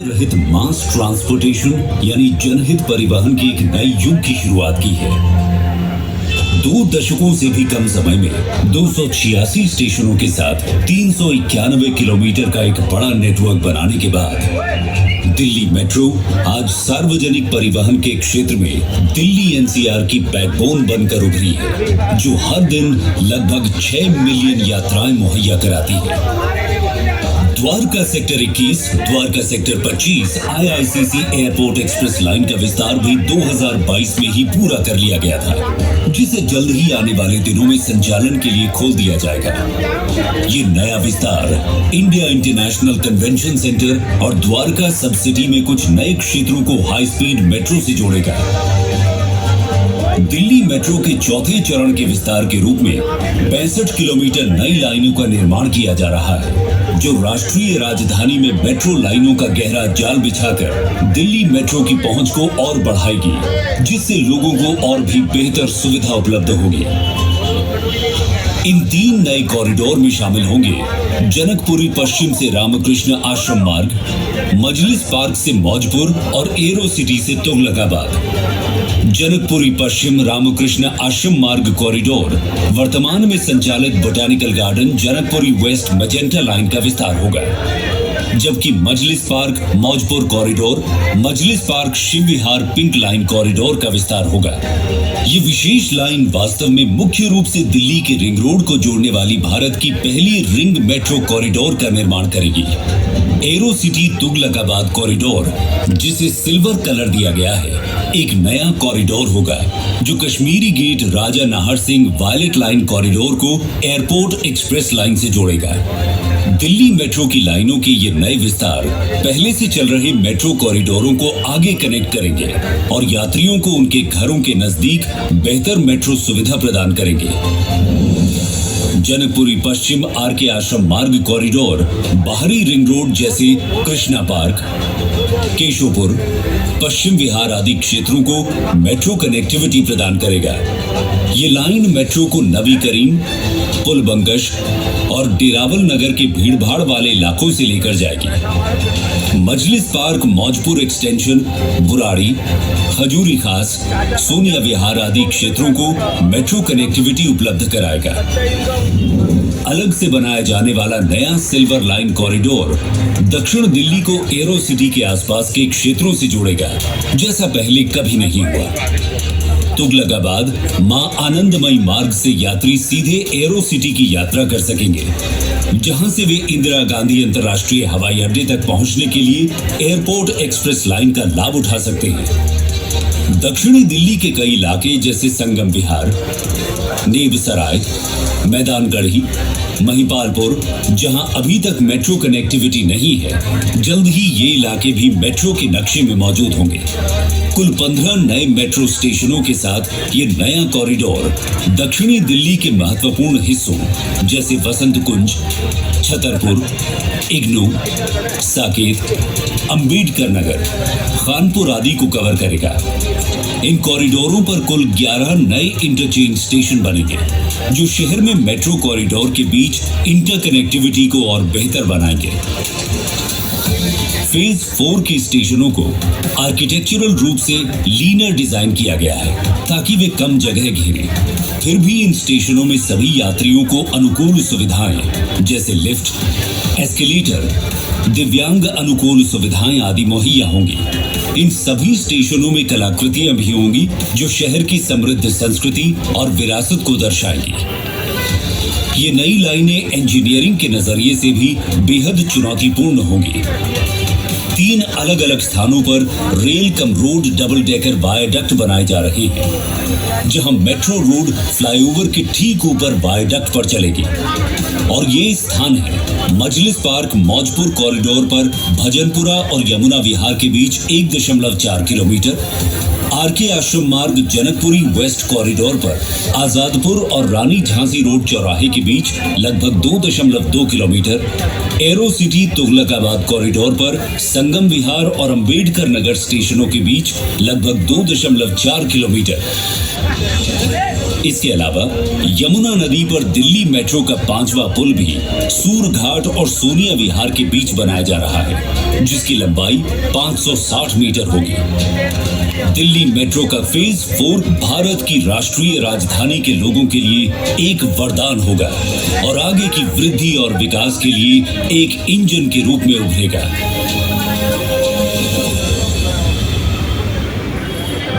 रहित मास ट्रांसपोर्टेशन यानी जनहित परिवहन की एक नई युग की शुरुआत की है। 2 दशकों से भी कम समय में 286 स्टेशनों के साथ 391 किलोमीटर का एक बड़ा नेटवर्क बनाने के बाद दिल्ली मेट्रो आज सार्वजनिक परिवहन के क्षेत्र में दिल्ली एनसीआर की बैकबोन बनकर उभरी है, जो हर दिन लगभग 6 मिलियन यात्राएं मुहैया कराती है। Dwarka sector 21, Dwarka sector 25 IICC airport express line का विस्तार भी 2022 में ही पूरा कर लिया गया था, जिसे जल्द ही आने वाले दिनों में संचालन के लिए खोल दिया जाएगा। ये नया विस्तार इंडिया इंटरनेशनल कन्वेंशन सेंटर और द्वारका सब सिटी में कुछ नए क्षेत्रों को हाई स्पीड मेट्रो से जोड़ेगा। दिल्ली मेट्रो के चौथे चरण के विस्तार के रूप में 65 किलोमीटर नई लाइनों का निर्माण किया जा रहा है, जो राष्ट्रीय राजधानी में मेट्रो लाइनों का गहरा जाल बिछाकर दिल्ली मेट्रो की पहुंच को और बढ़ाएगी, जिससे लोगों को और भी बेहतर सुविधा उपलब्ध होगी। इन 3 नए कॉरिडोर में शामिल होंगे जनकपुरी पश्चिम से रामकृष्ण आश्रम मार्ग, मजलिस पार्क से मौजपुर और एरो सिटी से तुगलकाबाद। जनकपुरी पश्चिम रामकृष्ण आश्रम मार्ग कॉरिडोर वर्तमान में संचालित botanical garden Janakpuri west magenta line का विस्तार होगा, जबकि Majlis park Maujpur corridor Majlis park Shiv Vihar pink line corridor का विस्तार होगा। ये विशेष लाइन वास्तव में मुख्य रूप से दिल्ली के रिंग रोड को जोड़ने वाली भारत की पहली रिंग मेट्रो कॉरिडोर का निर्माण करेगी। एरो सिटी तुगलकाबाद कॉरिडोर, जिसे सिल्वर कलर दिया गया है, एक नया कॉरिडोर होगा जो Kashmiri gate Raja Nahar Singh violet line corridor को एयरपोर्ट एक्सप्रेस लाइन से जोड़ेगा। दिल्ली मेट्रो की लाइनों के ये नए विस्तार पहले से चल रहे मेट्रो कॉरिडोरों को आगे कनेक्ट करेंगे और यात्रियों को उनके घरों के नजदीक बेहतर मेट्रो सुविधा प्रदान करेंगे। जनकपुरी पश्चिम आरके आश्रम मार्ग कॉरिडोर बाहरी रिंग रोड जैसे कृष्णा पार्क, केशोपुर, पश्चिम विहार आदि क्षेत्रों को मेट्रो कनेक्टिविटी प्रदान करेगा। ये लाइन मेट्रो को नबी करीम, पुलबंकश और डेरावल नगर के भीड़भाड़ वाले इलाकों से लेकर जाएगी। मजलिस पार्क मौजपुर एक्सटेंशन, बुराड़ी, खजूरी खास, सोनिया विहार आदि क्षेत्रों को मेट्रो कनेक्टिविटी उपलब्ध कराएगा। अलग से बनाया जाने वाला नया सिल्वर लाइन कॉरिडोर दक्षिण दिल्ली को एरो सिटी के आसपास के क्षेत्रों से जोड़ेगा, जैसा पहले कभी नहीं हुआ। तुगलकाबाद मां आनंदमयी मार्ग से यात्री सीधे एरो सिटी की यात्रा कर सकेंगे, जहां से वे इंदिरा गांधी अंतर्राष्ट्रीय हवाई अड्डे तक पहुंचने के लिए एयरपोर्ट एक्सप्रेस लाइन का लाभ उठा सकते हैं। दक्षिणी दिल्ली के कई इलाके जैसे संगम विहार, नेबसराय, मैदानगढ़ी, महिपालपुर, जहां अभी तक मेट्रो कनेक्टिविटी नहीं है, जल्द ही ये इलाके भी मेट्रो के नक्शे में मौजूद होंगे। कुल 15 नए मेट्रो स्टेशनों के साथ ये नया कॉरिडोर दक्षिणी दिल्ली के महत्वपूर्ण हिस्सों जैसे वसंत कुंज, छतरपुर, इग्नू, साकेत, अंबेडकर नगर, खानपुर आदि को कवर करेगा। इन कॉरिडोरों पर कुल 11 नए इंटरचेंज स्टेशन बनेंगे, जो शहर में मेट्रो कॉरिडोर के बीच इंटरकनेक्टिविटी को और बेहतर बनाएंगे। फेज 4 के स्टेशनों को आर्किटेक्चरल रूप से लीनर डिजाइन किया गया है, ताकि वे कम जगह घेरें। फिर भी इन स्टेशनों में सभी यात्रियों को अनुकूल सुविधाएं जैसे लिफ्ट, एस्केलेटर, दिव्यांग अनुकूल सुविधाएं आदि मुहैया होंगी। इन सभी स्टेशनों में कलाकृतियां भी होंगी, जो शहर की समृद्ध संस्कृति और विरासत को दर्शाएंगी। ये नई लाइनें इंजीनियरिंग के नजरिए से भी बेहद चुनौतीपूर्ण होंगी। 3 अलग अलग स्थानों पर rail cum road double decker viaduct बनाए जा रहे हैं, जहां मेट्रो रोड फ्लाईओवर के ठीक ऊपर वायाडक्ट पर चलेगी। और ये स्थान है मजलिस पार्क मौजपुर कॉरिडोर पर भजनपुरा और यमुना विहार के बीच 1.4 किलोमीटर, आरके आश्रम मार्ग जनकपुरी वेस्ट कॉरिडोर पर आजादपुर और रानी झांसी रोड चौराहे के बीच लगभग 2.2 kilometre, aero city Tughlakabad corridor पर संगम विहार और अंबेडकर नगर स्टेशनों के बीच लगभग 2.4 किलोमीटर। इसके अलावा यमुना नदी पर दिल्ली मेट्रो का 5वां पुल भी सूरघाट और सोनिया विहार के बीच बनाया जा रहा है, जिसकी लंबाई 560 मीटर होगी। दिल्ली मेट्रो का फेज 4 भारत की राष्ट्रीय राजधानी के लोगों के लिए एक वरदान होगा और आगे की वृद्धि और विकास के लिए एक इंजन के रूप में उभरेगा।